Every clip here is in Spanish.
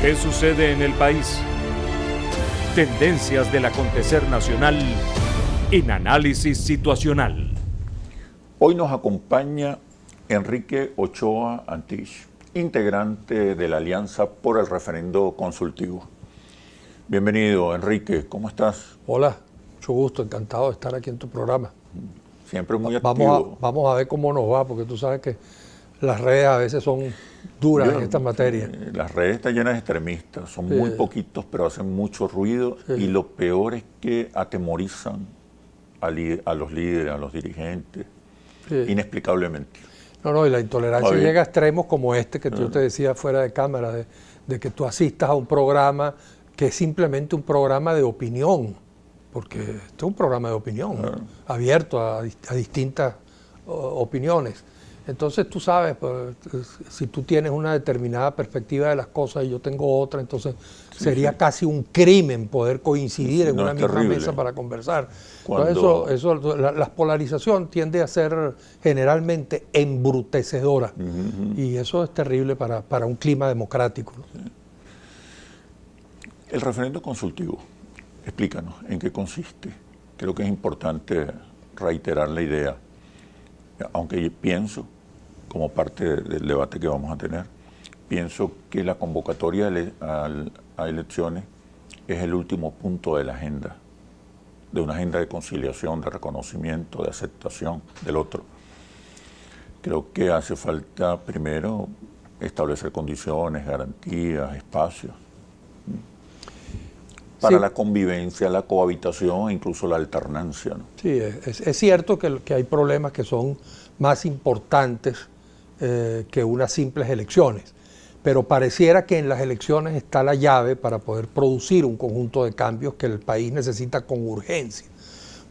¿Qué sucede en el país? Tendencias del acontecer nacional en Análisis Situacional. Hoy nos acompaña Enrique Ochoa Antich, integrante de la Alianza por el Referendo Consultivo. Bienvenido, Enrique, ¿cómo estás? Hola, mucho gusto, encantado de estar aquí en tu programa. Siempre muy activo. Vamos a ver cómo nos va, porque tú sabes que las redes a veces son duras en esta materia. Las redes están llenas de extremistas, son muy poquitos, pero hacen mucho ruido y lo peor es que atemorizan a los líderes, a los dirigentes, inexplicablemente. No, y la intolerancia llega a extremos como este que yo te decía fuera de cámara, de que tú asistas a un programa que es simplemente un programa de opinión, porque este es un programa de opinión, abierto a distintas opiniones. Entonces tú sabes, pues, si tú tienes una determinada perspectiva de las cosas y yo tengo otra, entonces sería casi un crimen poder coincidir en una misma mesa para conversar. Entonces la polarización tiende a ser generalmente embrutecedora y eso es terrible para un clima democrático, ¿no? El referendo consultivo, explícanos en qué consiste. Creo que es importante reiterar la idea, aunque pienso, como parte del debate que vamos a tener, pienso que la convocatoria a elecciones es el último punto de la agenda, de una agenda de conciliación, de reconocimiento, de aceptación del otro. Creo que hace falta primero establecer condiciones, garantías, espacios para la convivencia, la cohabitación e incluso la alternancia, ¿no? Sí, es cierto que hay problemas que son más importantes que unas simples elecciones, pero pareciera que en las elecciones está la llave para poder producir un conjunto de cambios que el país necesita con urgencia,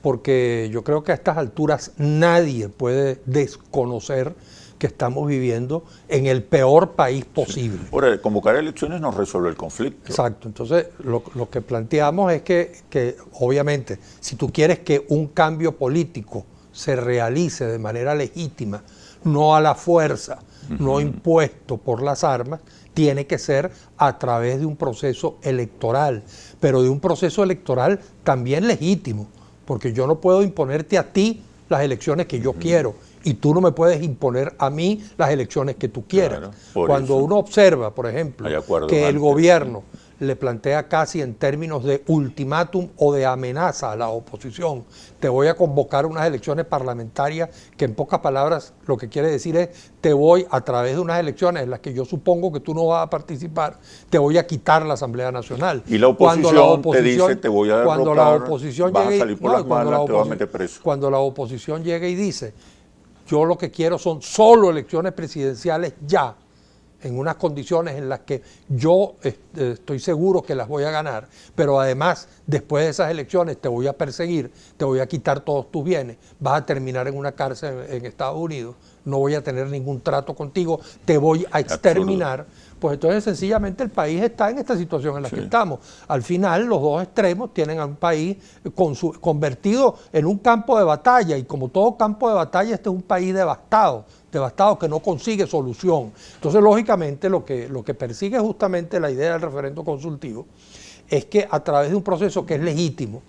porque yo creo que a estas alturas nadie puede desconocer que estamos viviendo en el peor país posible. Ahora, convocar elecciones no resuelve el conflicto. Exacto, entonces lo que planteamos es que obviamente si tú quieres que un cambio político se realice de manera legítima, no a la fuerza, no impuesto por las armas, tiene que ser a través de un proceso electoral, pero de un proceso electoral también legítimo, porque yo no puedo imponerte a ti las elecciones que yo quiero, y tú no me puedes imponer a mí las elecciones que tú quieras. Claro, cuando uno observa, por ejemplo, que el gobierno le plantea casi en términos de ultimátum o de amenaza a la oposición, te voy a convocar unas elecciones parlamentarias, que en pocas palabras lo que quiere decir es, te voy a través de unas elecciones en las que yo supongo que tú no vas a participar, te voy a quitar la Asamblea Nacional. Y la oposición te dice, te voy a derrocar, cuando la oposición vas a salir por las malas, te vas a meter preso. Cuando la oposición llega y dice, yo lo que quiero son solo elecciones presidenciales ya, en unas condiciones en las que yo estoy seguro que las voy a ganar, pero además después de esas elecciones te voy a perseguir, te voy a quitar todos tus bienes, vas a terminar en una cárcel en Estados Unidos, no voy a tener ningún trato contigo, te voy a exterminar. Pues entonces sencillamente el país está en esta situación en la que estamos. Al final los dos extremos tienen a un país convertido en un campo de batalla, y como todo campo de batalla este es un país devastado que no consigue solución. Entonces lógicamente lo que persigue justamente la idea del referendo consultivo es que a través de un proceso que es legítimo,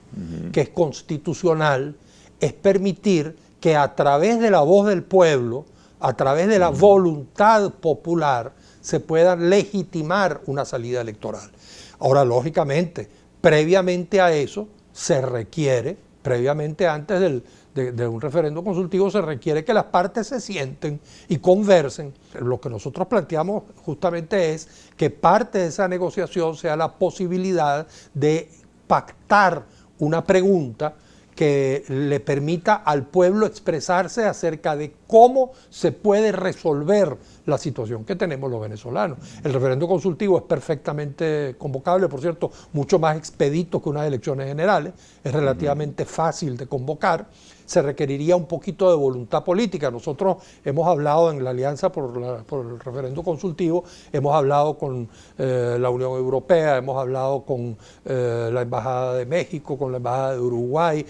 que es constitucional, es permitir que a través de la voz del pueblo, a través de la voluntad popular, se pueda legitimar una salida electoral. Ahora, lógicamente, previamente a eso se requiere, previamente antes de un referendo consultivo, se requiere que las partes se sienten y conversen. Lo que nosotros planteamos justamente es que parte de esa negociación sea la posibilidad de pactar una pregunta que le permita al pueblo expresarse acerca de cómo se puede resolver la situación que tenemos los venezolanos. El referendo consultivo es perfectamente convocable, por cierto, mucho más expedito que unas elecciones generales, es relativamente fácil de convocar. Se requeriría un poquito de voluntad política. Nosotros hemos hablado en la Alianza por el referendo consultivo, hemos hablado con la Unión Europea, hemos hablado con la Embajada de México, con la Embajada de Uruguay,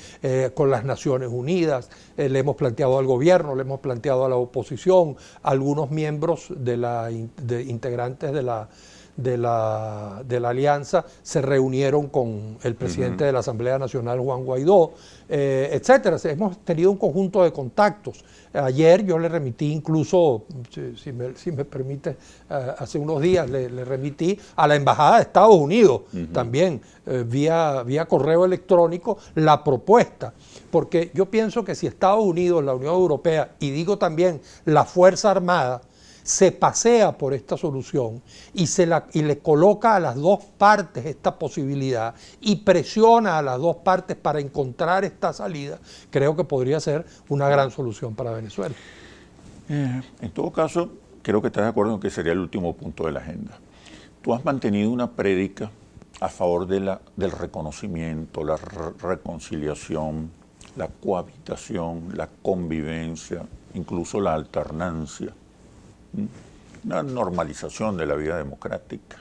con las Naciones Unidas, le hemos planteado al gobierno, le hemos planteado a la oposición, a algunos miembros de integrantes de la alianza se reunieron con el presidente de la Asamblea Nacional, Juan Guaidó, etcétera. Hemos tenido un conjunto de contactos. Ayer yo le remití incluso, si me permite, hace unos días le remití a la Embajada de Estados Unidos también, vía correo electrónico, la propuesta. Porque yo pienso que si Estados Unidos, la Unión Europea, y digo también la Fuerza Armada, se pasea por esta solución y le coloca a las dos partes esta posibilidad y presiona a las dos partes para encontrar esta salida, creo que podría ser una gran solución para Venezuela. En todo caso, creo que estás de acuerdo en que sería el último punto de la agenda. Tú has mantenido una prédica a favor del reconocimiento, la reconciliación, la cohabitación, la convivencia, incluso la alternancia. Una normalización de la vida democrática.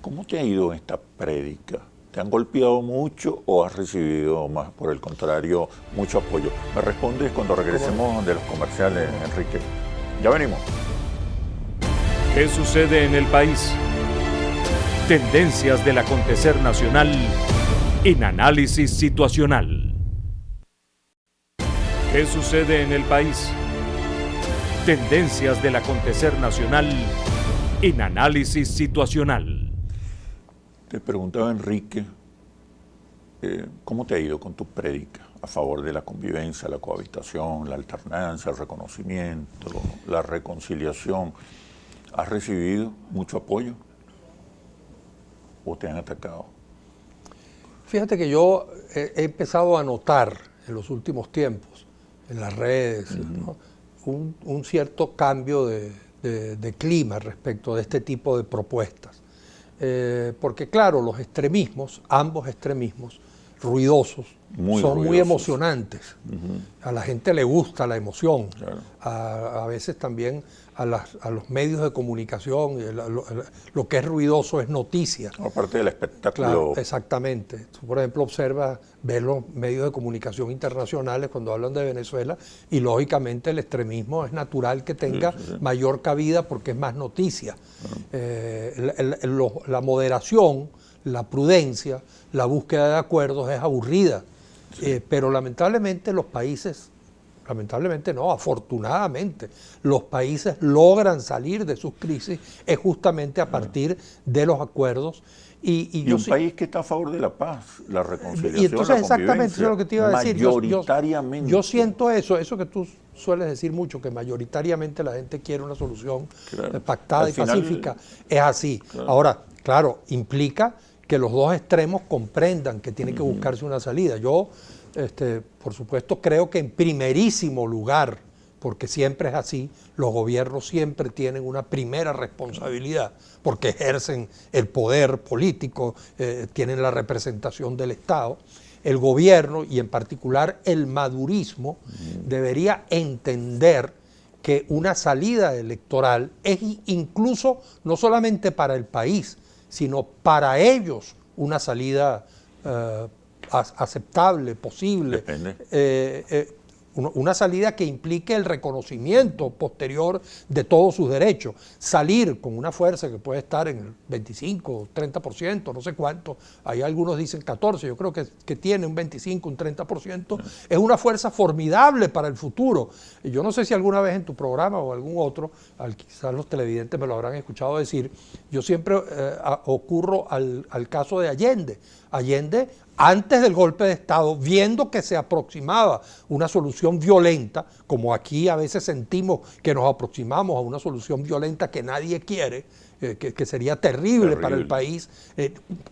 ¿Cómo te ha ido esta prédica? ¿Te han golpeado mucho o has recibido, más por el contrario, mucho apoyo? Me respondes cuando regresemos de los comerciales, Enrique. Ya venimos. ¿Qué sucede en el país? Tendencias del acontecer nacional en Análisis Situacional. ¿Qué sucede en el país? Tendencias del acontecer nacional en Análisis Situacional. Te preguntaba, Enrique, ¿cómo te ha ido con tu prédica a favor de la convivencia, la cohabitación, la alternancia, el reconocimiento, la reconciliación? ¿Has recibido mucho apoyo o te han atacado? Fíjate que yo he empezado a notar en los últimos tiempos, en las redes, ¿no?, un cierto cambio de clima respecto de este tipo de propuestas. Porque claro, los extremismos, ambos extremismos, ruidosos, son muy emocionantes. A la gente le gusta la emoción. Claro. A veces también a los medios de comunicación, lo que es ruidoso es noticia. Aparte del espectáculo. Claro, exactamente. Tú, por ejemplo, ves los medios de comunicación internacionales cuando hablan de Venezuela y lógicamente el extremismo es natural que tenga mayor cabida porque es más noticia. La moderación, la prudencia, la búsqueda de acuerdos es aburrida. Pero lamentablemente los países, afortunadamente, los países logran salir de sus crisis es justamente a partir de los acuerdos. Y un país que está a favor de la paz, la reconciliación, y entonces la exactamente eso es lo que te iba a decir. Mayoritariamente. Yo siento eso que tú sueles decir mucho, que mayoritariamente la gente quiere una solución pactada y pacífica. Es así. Claro. Ahora, claro, implica que los dos extremos comprendan que tiene que buscarse una salida. Yo, por supuesto, creo que en primerísimo lugar, porque siempre es así, los gobiernos siempre tienen una primera responsabilidad, porque ejercen el poder político, tienen la representación del Estado. El gobierno, y en particular el madurismo, debería entender que una salida electoral es incluso no solamente para el país, sino para ellos una salida aceptable, posible. Una salida que implique el reconocimiento posterior de todos sus derechos. Salir con una fuerza que puede estar en el 25, 30%, no sé cuánto, hay algunos dicen 14%, yo creo que tiene un 25, un 30%, es una fuerza formidable para el futuro. Yo no sé si alguna vez en tu programa o algún otro, quizás los televidentes me lo habrán escuchado decir, yo siempre ocurro al caso de Allende. Allende, antes del golpe de Estado, viendo que se aproximaba una solución violenta, como aquí a veces sentimos que nos aproximamos a una solución violenta que nadie quiere, que sería terrible para el país,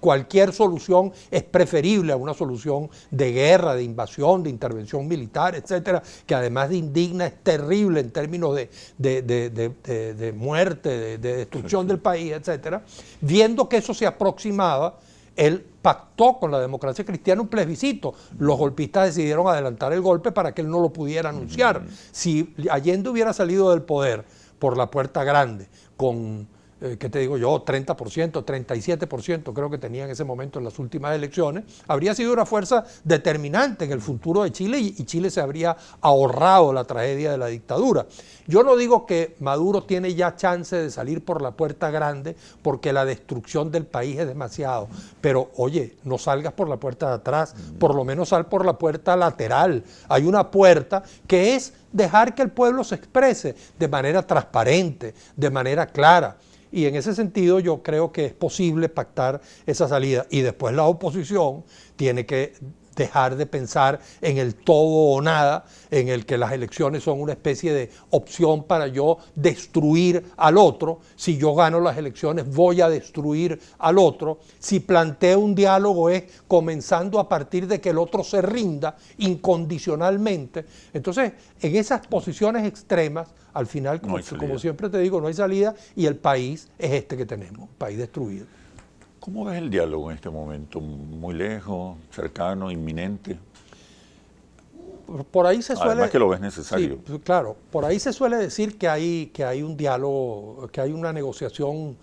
cualquier solución es preferible a una solución de guerra, de invasión, de intervención militar, etcétera, que además de indigna es terrible en términos de muerte, de destrucción del país, etcétera. Viendo que eso se aproximaba, él pactó con la democracia cristiana un plebiscito. Los golpistas decidieron adelantar el golpe para que él no lo pudiera anunciar. Si Allende hubiera salido del poder por la puerta grande, con ¿qué te digo yo? 30%, 37% creo que tenía en ese momento en las últimas elecciones, habría sido una fuerza determinante en el futuro de Chile y Chile se habría ahorrado la tragedia de la dictadura. Yo no digo que Maduro tiene ya chance de salir por la puerta grande porque la destrucción del país es demasiado, pero oye, no salgas por la puerta de atrás, por lo menos sal por la puerta lateral. Hay una puerta que es dejar que el pueblo se exprese de manera transparente, de manera clara. Y en ese sentido yo creo que es posible pactar esa salida. Y después la oposición tiene que dejar de pensar en el todo o nada, en el que las elecciones son una especie de opción para yo destruir al otro. Si yo gano las elecciones voy a destruir al otro. Si planteo un diálogo es comenzando a partir de que el otro se rinda incondicionalmente. Entonces, en esas posiciones extremas, al final, como siempre te digo, no hay salida y el país es este que tenemos, un país destruido. ¿Cómo ves el diálogo en este momento? ¿Muy lejos, cercano, inminente? Por ahí se suele... Además que lo ves necesario. Sí, claro, por ahí se suele decir que hay un diálogo, que hay una negociación,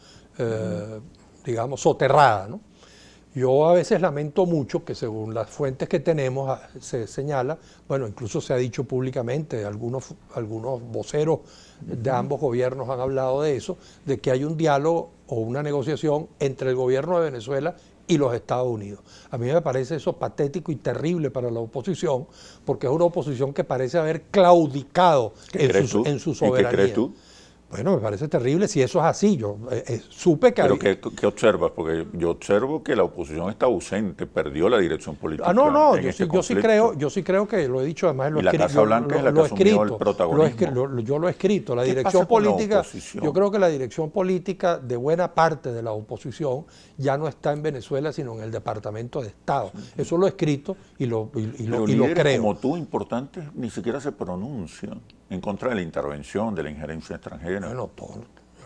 digamos, soterrada, ¿no? Yo a veces lamento mucho que según las fuentes que tenemos se señala, bueno, incluso se ha dicho públicamente, algunos voceros de ambos gobiernos han hablado de eso, de que hay un diálogo o una negociación entre el gobierno de Venezuela y los Estados Unidos. A mí me parece eso patético y terrible para la oposición, porque es una oposición que parece haber claudicado en su soberanía. ¿Y qué crees tú? Bueno, me parece terrible si eso es así. Yo supe que... ¿Pero qué observas? Porque yo observo que la oposición está ausente, perdió la dirección política. No, yo sí creo que lo he dicho, además lo he escrito. Y la Casa Blanca es la que asumió el protagonismo. Yo lo he escrito. La dirección política, yo creo que la dirección política de buena parte de la oposición ya no está en Venezuela, sino en el Departamento de Estado. Eso lo he escrito y lo creo. Como tú, importantes, ni siquiera se pronuncian en contra de la intervención, de la injerencia extranjera. Bueno,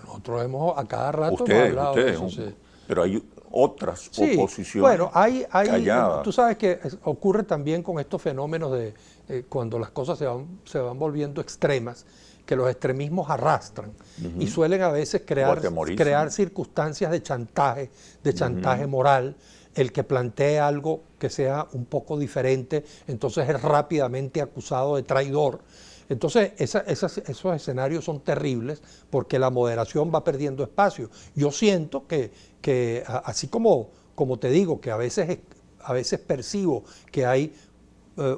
nosotros hemos a cada rato hablado de eso. Sí. Pero hay otras oposiciones. Bueno, calladas. Tú sabes que ocurre también con estos fenómenos de cuando las cosas se van volviendo extremas, que los extremismos arrastran y suelen a veces crear circunstancias de chantaje moral. El que plantee algo que sea un poco diferente, entonces es rápidamente acusado de traidor. Entonces, esos escenarios son terribles porque la moderación va perdiendo espacio. Yo siento que así como te digo, que a veces percibo que hay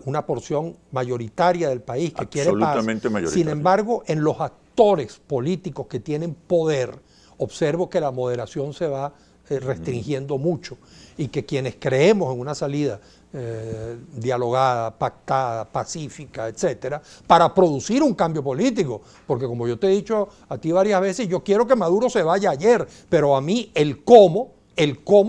una porción mayoritaria del país que quiere paz. Sin embargo, en los actores políticos que tienen poder, observo que la moderación se va restringiendo mucho y que quienes creemos en una salida dialogada, pactada, pacífica, etcétera, para producir un cambio político, porque como yo te he dicho a ti varias veces, yo quiero que Maduro se vaya ayer, pero a mí el cómo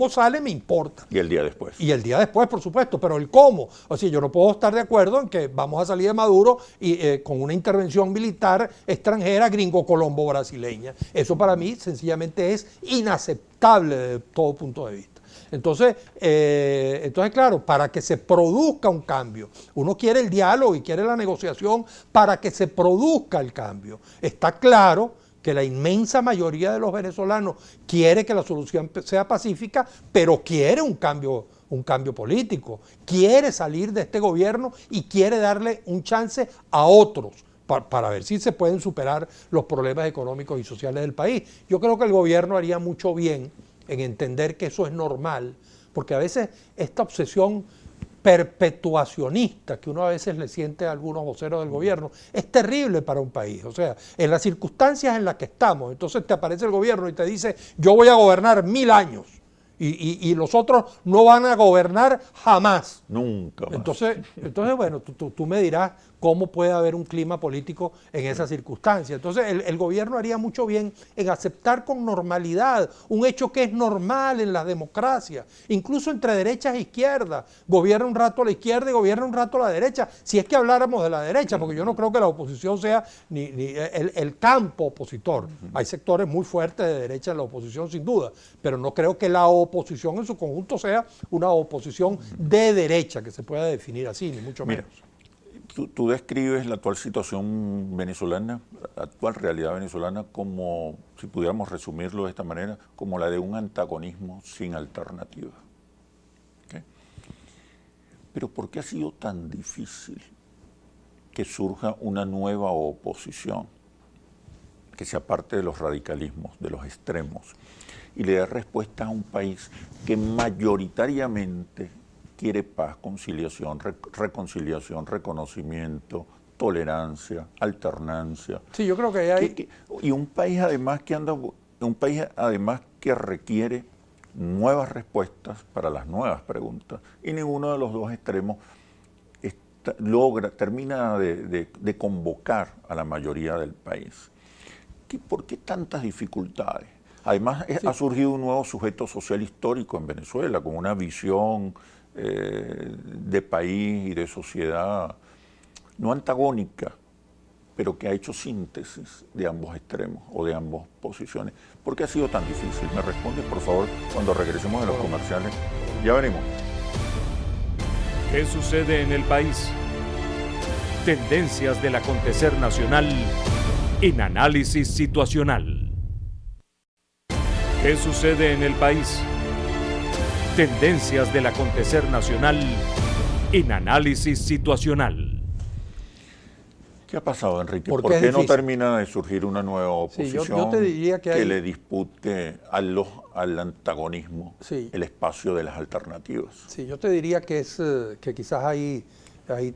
sale me importa. Y el día después. Y el día después, por supuesto, pero el cómo. O sea, yo no puedo estar de acuerdo en que vamos a salir de Maduro y con una intervención militar extranjera gringo-colombo brasileña. Eso para mí sencillamente es inaceptable desde todo punto de vista. Entonces, claro, para que se produzca un cambio, uno quiere el diálogo y quiere la negociación para que se produzca el cambio. Está claro que la inmensa mayoría de los venezolanos quiere que la solución sea pacífica, pero quiere un cambio político, quiere salir de este gobierno y quiere darle un chance a otros para ver si se pueden superar los problemas económicos y sociales del país. Yo creo que el gobierno haría mucho bien en entender que eso es normal, porque a veces esta obsesión perpetuacionista que uno a veces le siente a algunos voceros del gobierno es terrible para un país. O sea, en las circunstancias en las que estamos, entonces te aparece el gobierno y te dice, yo voy a gobernar 1000 años y los otros no van a gobernar jamás. Nunca más. Entonces bueno, tú me dirás cómo puede haber un clima político en esa circunstancia. Entonces el gobierno haría mucho bien en aceptar con normalidad un hecho que es normal en la democracia, incluso entre derechas e izquierdas. Gobierna un rato la izquierda y gobierna un rato la derecha, si es que habláramos de la derecha, porque yo no creo que la oposición sea ni el campo opositor. Hay sectores muy fuertes de derecha en la oposición sin duda, pero no creo que la oposición en su conjunto sea una oposición de derecha, que se pueda definir así, ni mucho menos. Tú describes la actual situación venezolana, la actual realidad venezolana, como, si pudiéramos resumirlo de esta manera, como la de un antagonismo sin alternativa. ¿Okay? Pero ¿por qué ha sido tan difícil que surja una nueva oposición que se aparte de los radicalismos, de los extremos, y le dé respuesta a un país que mayoritariamente quiere paz, conciliación, reconciliación, reconocimiento, tolerancia, alternancia? Sí, yo creo que hay... Y un país además que requiere nuevas respuestas para las nuevas preguntas, y ninguno de los dos extremos termina de convocar a la mayoría del país. ¿Por qué tantas dificultades? Además, ha surgido un nuevo sujeto social histórico en Venezuela, con una visión de país y de sociedad no antagónica, pero que ha hecho síntesis de ambos extremos o de ambas posiciones. ¿Por qué ha sido tan difícil? ¿Me respondes, por favor, cuando regresemos de los comerciales? Ya venimos. ¿Qué sucede en el país? Tendencias del acontecer nacional en Análisis Situacional. ¿Qué sucede en el país? Tendencias del acontecer nacional en Análisis Situacional. ¿Qué ha pasado, Enrique? ¿Por qué no termina de surgir una nueva oposición yo te diría que le dispute al antagonismo el espacio de las alternativas? Sí, yo te diría que quizás hay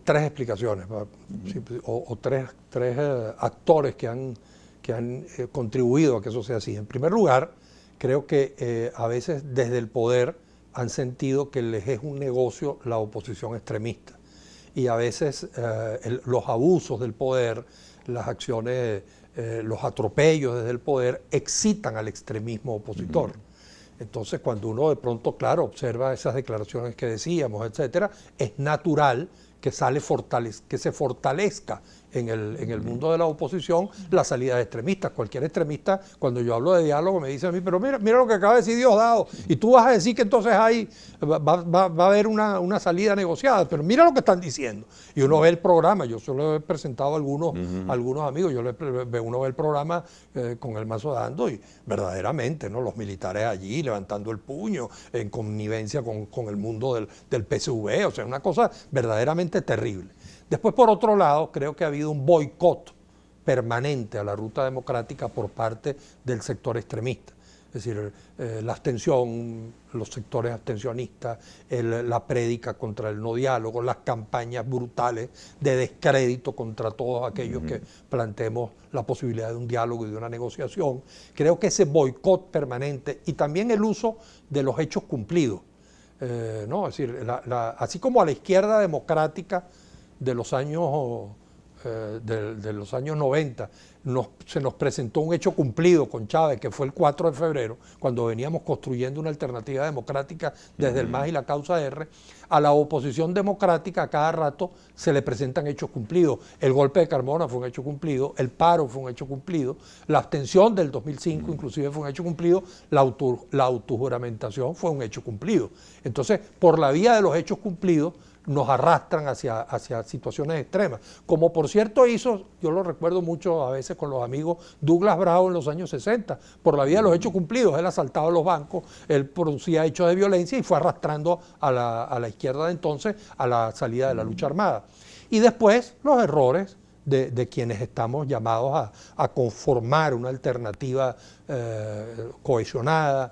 tres explicaciones o tres actores que han contribuido a que eso sea así. En primer lugar, creo que a veces desde el poder han sentido que les es un negocio la oposición extremista. Y a veces los abusos del poder, las acciones, los atropellos desde el poder excitan al extremismo opositor. Entonces, cuando uno de pronto, claro, observa esas declaraciones que decíamos, etcétera, es natural que se fortalezca en el mundo de la oposición la salida de extremistas. Cualquier extremista, cuando yo hablo de diálogo, me dice a mí, pero mira lo que acaba de decir Diosdado, y tú vas a decir que entonces va a haber una salida negociada, pero mira lo que están diciendo. Y uno ve el programa, yo solo he presentado a algunos amigos, uno ve el programa con el Mazo dando, y verdaderamente, ¿no?, los militares allí levantando el puño, en connivencia con el mundo del PSV, o sea, una cosa verdaderamente terrible. Después, por otro lado, creo que ha habido un boicot permanente a la ruta democrática por parte del sector extremista. Es decir, la abstención, los sectores abstencionistas, la prédica contra el no diálogo, las campañas brutales de descrédito contra todos aquellos que planteemos la posibilidad de un diálogo y de una negociación. Creo que ese boicot permanente y también el uso de los hechos cumplidos, ¿no? Es decir, así como a la izquierda democrática de los años 90 se nos presentó un hecho cumplido con Chávez, que fue el 4 de febrero, cuando veníamos construyendo una alternativa democrática desde el MAS y la causa R. A la oposición democrática a cada rato se le presentan hechos cumplidos. El golpe de Carmona fue un hecho cumplido, el paro fue un hecho cumplido, la abstención del 2005 inclusive fue un hecho cumplido, la autojuramentación fue un hecho cumplido. Entonces, por la vía de los hechos cumplidos, nos arrastran hacia situaciones extremas. Como por cierto hizo, yo lo recuerdo mucho a veces con los amigos, Douglas Bravo en los años 60, por la vía de los hechos cumplidos. Él asaltaba los bancos, él producía hechos de violencia y fue arrastrando a la izquierda de entonces a la salida de la lucha armada. Y después los errores de quienes estamos llamados a conformar una alternativa cohesionada,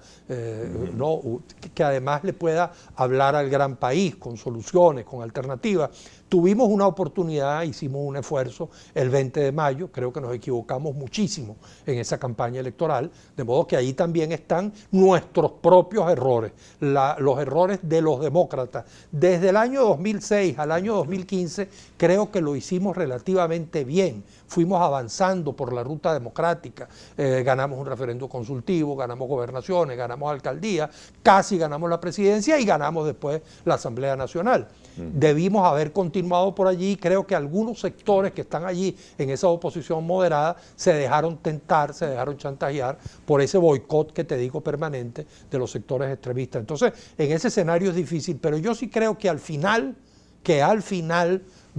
¿no?, que además le pueda hablar al gran país con soluciones, con alternativas. Tuvimos una oportunidad, hicimos un esfuerzo el 20 de mayo, creo que nos equivocamos muchísimo en esa campaña electoral, de modo que ahí también están nuestros propios errores, los errores de los demócratas. Desde el año 2006 al año 2015 creo que lo hicimos relativamente bien, fuimos avanzando por la ruta democrática, ganamos un referendo consultivo, ganamos gobernaciones, ganamos alcaldías, casi ganamos la presidencia y ganamos después la Asamblea Nacional. Debimos haber continuado por allí. Creo que algunos sectores que están allí en esa oposición moderada se dejaron tentar, se dejaron chantajear por ese boicot que te digo permanente de los sectores extremistas. Entonces, en ese escenario es difícil, pero yo sí creo que al final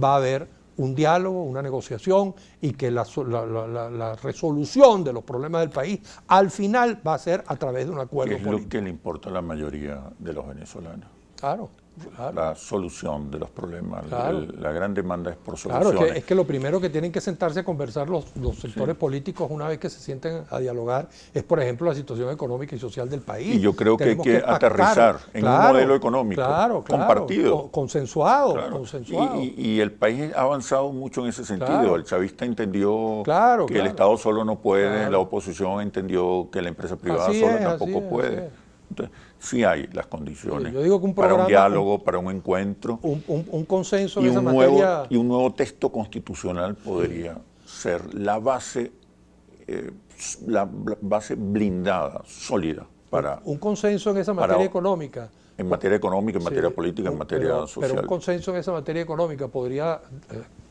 va a haber un diálogo, una negociación, y que la resolución de los problemas del país al final va a ser a través de un acuerdo ¿Qué es político. lo que le importa a la mayoría de los venezolanos? Claro, claro. La solución de los problemas. Claro. La gran demanda es por Claro, soluciones. es que lo primero que tienen que sentarse a conversar los sectores políticos una vez que se sienten a dialogar es, por ejemplo, la situación económica y social del país. Y yo creo que hay Tenemos que pactar. aterrizar en un modelo económico compartido. Consensuado. Claro. Consensuado. Y el país ha avanzado mucho en ese sentido. Claro. El chavista entendió Claro, que el claro. Estado solo no puede, Claro. la oposición entendió que la empresa privada Así sola es, tampoco así es, puede. así es. Entonces, sí hay las condiciones Yo digo que un para programa, un diálogo, para un encuentro. un consenso en Y esa un, materia. y un nuevo texto constitucional podría ser la base blindada, sólida, para Un consenso en esa para- materia económica. en materia económica, en materia Sí, política, en materia pero social. un consenso en esa materia económica podría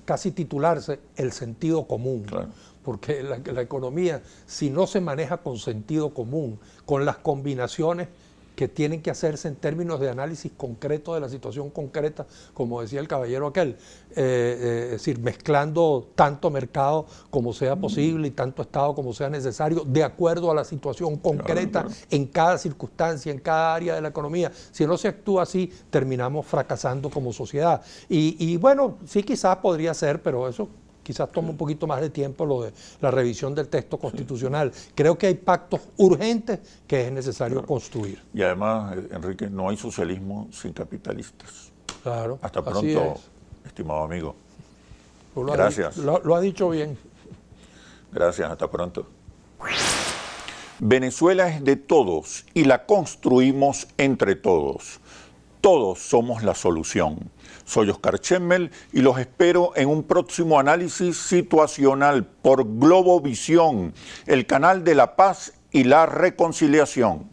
casi titularse el sentido común. Claro. Porque la economía, si no se maneja con sentido común, con las combinaciones que tienen que hacerse en términos de análisis concreto de la situación concreta, como decía el caballero aquel, es decir, mezclando tanto mercado como sea posible y tanto Estado como sea necesario, de acuerdo a la situación concreta claro. en cada circunstancia, en cada área de la economía. Si no se actúa así, terminamos fracasando como sociedad. Y bueno, sí quizás podría ser, pero eso quizás toma un poquito más de tiempo, lo de la revisión del texto constitucional. Creo que hay pactos urgentes que es necesario construir. Y además, Enrique, no hay socialismo sin capitalistas. Claro. Hasta así pronto, es. estimado amigo. Tú lo has Gracias. lo ha dicho bien. Gracias, hasta pronto. Venezuela es de todos y la construimos entre todos. Todos somos la solución. Soy Oscar Chemmel y los espero en un próximo análisis situacional por Globovisión, el canal de la paz y la reconciliación.